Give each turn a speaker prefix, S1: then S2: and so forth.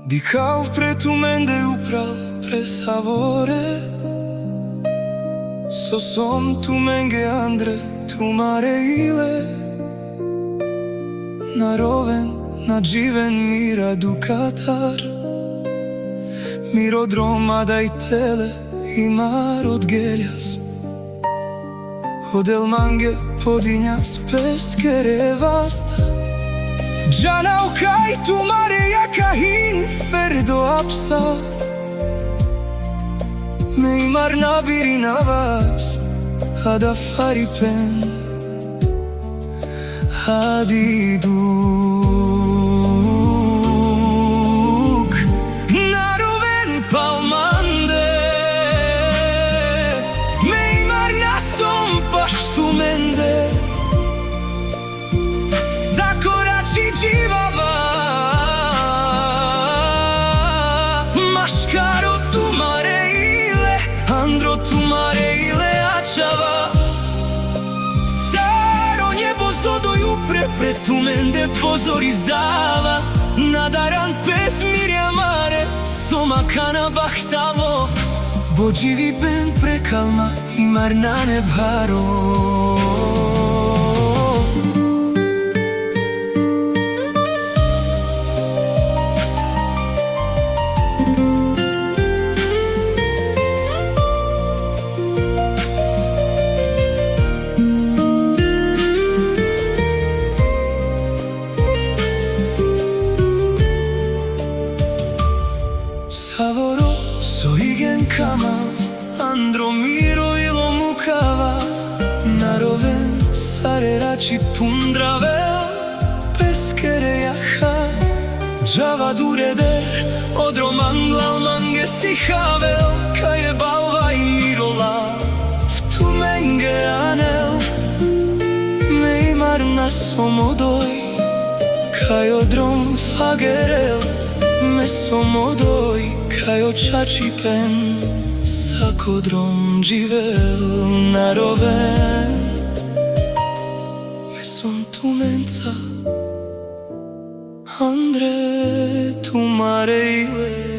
S1: Dikhav pre tumende upral pre savore So som tumenge andre tumare ile Naroven nadživen mira dukatar Miro droma daj tele imar od geljas Odel mange podinjas peskere vasta Džanau kaj tumare jakahin ferdo apsa Me imar nabiri na vas Hada fari pen Hadi duk Naroven palmande Me imar nasom paštumende Zakorači dživava Maškaro tumare ile Andro tumare ile ačava Saro njebo zodoju pre tumende pozor izdava Nadaran pes mirjamare Soma kana bahtalo Bođivi ben prekalma Imar na nebharo Savoro soigen kamav Andro miro ilo mukava Naroven sarerači pundravel Peskere jaha Džava dureder Odro manglal mange sihavel Kaje balva i mirola Vtumenge anel Me imar nasom odoj Kaj odrom fagerel Me somodoj kaj očači pen Sakodrom dživel naroven Me som tumenca Andre tumare ile